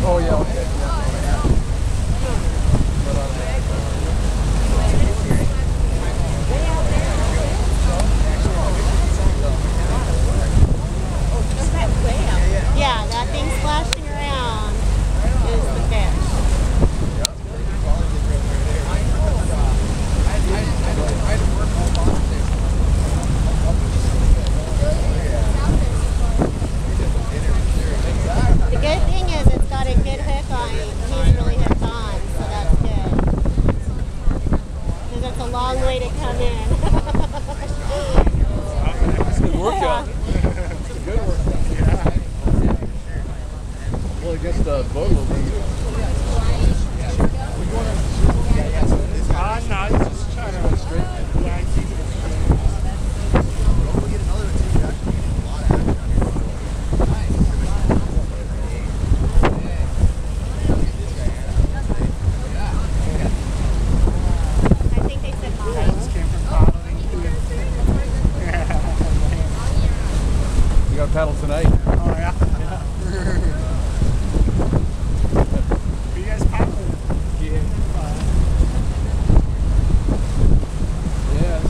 Oh yeah, okay. Yeah, that thing splashing around is the fish. The good thing is it's got a good hook on it. He's really hooked on, so that's good. Because it's a long way to come in. It's a good workout. It's a good workout. Well, I guess the boat will be. No, it's just trying to straight. Yeah, I see I think they said mom. I just came from paddling. You got to paddle tonight. Oh, yeah. Are you guys paddling? Yeah. Yes.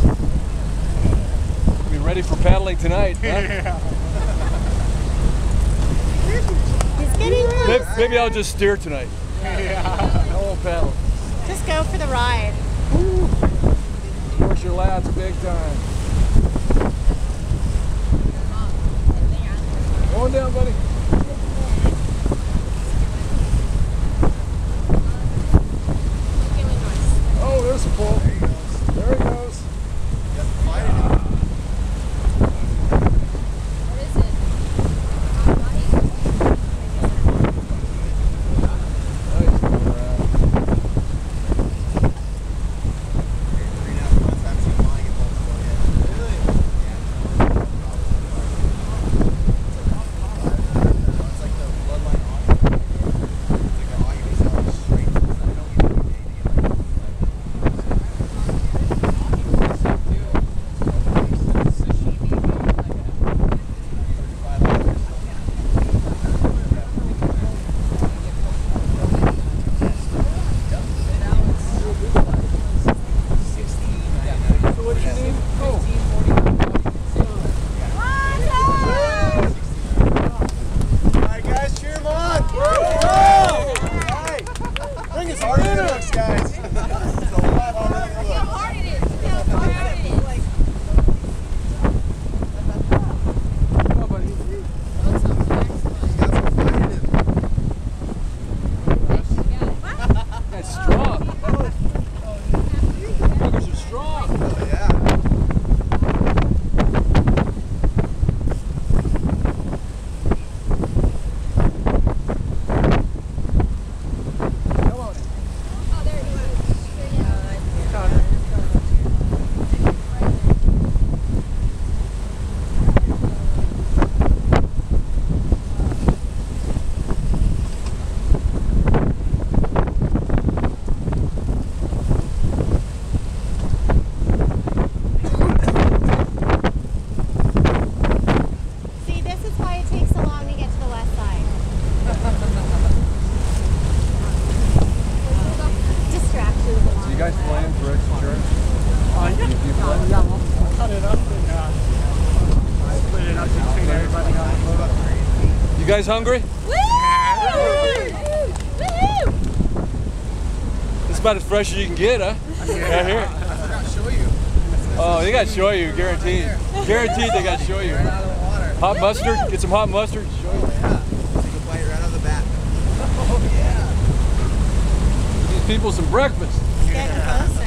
Be ready for paddling tonight, huh? Yeah. He's getting close. Maybe I'll just steer tonight. Yeah. I won't paddle. Just go for the ride. Push your lats big time. Going down, buddy. Oh, there's a pull. There he goes. You guys hungry? Woo! It's about as fresh as you can get, huh? Right here. Oh, they got to show you, guaranteed. Guaranteed they got to show you. Hot mustard? Get some hot mustard? Show you. Take a bite right out of the bat. Oh, yeah. These people some breakfast. Getting closer.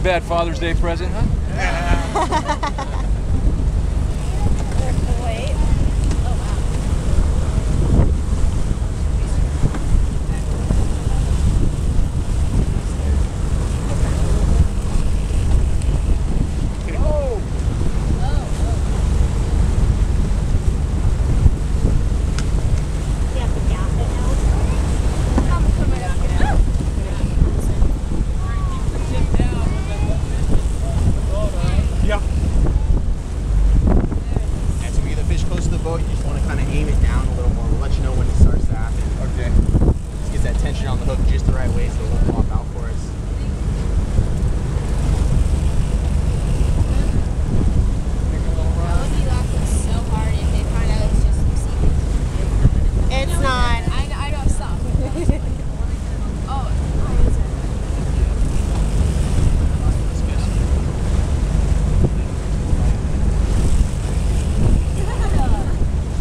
bad Father's Day present, huh? Wait. Oh, wow. You have to gap it now. Yeah. And so we get the fish close to the boat, you just want to kind of aim it down a little more. We'll let you know when it starts to happen. Okay. Just get that tension on the hook just the right way so it won't pop out for us. It's not. I don't stop. Oh.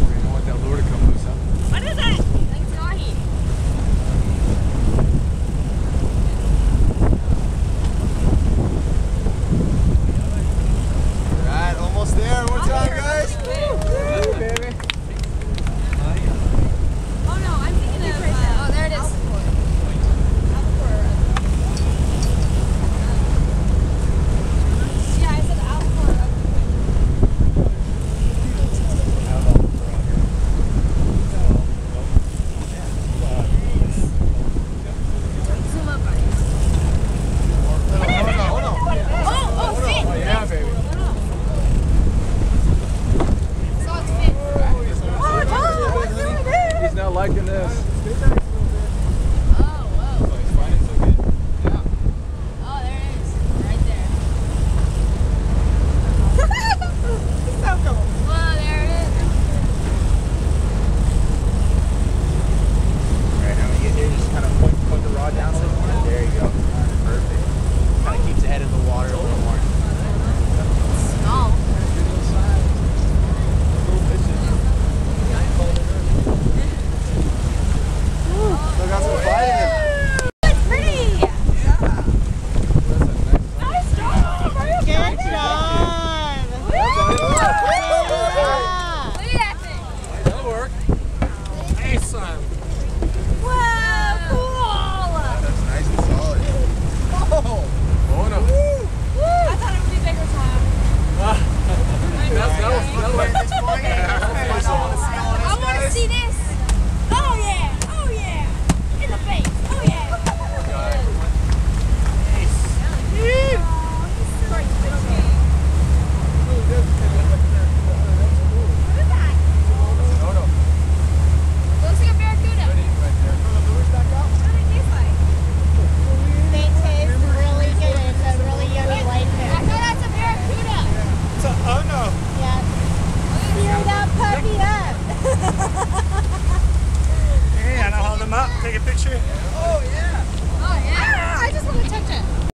We don't want that lure to come loose, huh? What is it? Thanks, Nahi. Alright, almost there. One more time, guys. Woo, baby. Oh no, I'm thinking of. Oh, there it is. Yeah, I said Alcor. Zoom up on it. Oh, fit. Oh, yeah, baby. So it's fit. He's not liking this. Oh, whoa. Oh, there it is. Right there. Whoa, there it is. Alright, now when you get here, just kind of point the rod down a little more. There you go. Perfect. Kind of keeps the head of the water a little more. Small. Still got some bite in it. It's pretty. Nice job. Good job. Look at that thing. That'll work. Awesome. Wow, cool. That's nice and solid. Oh, no. I thought it would be bigger, Tom. That'll work. I want to see this. Oh yeah. Oh yeah. In the face. Oh yeah. What is that? No, no. Looks like a barracuda. Right there. What do they taste like? They taste really good. It's a really yummy white I fish. thought that's a barracuda. So, oh no. Yeah. Seal that puppy up. Hey, I know, hold them up. Take a picture.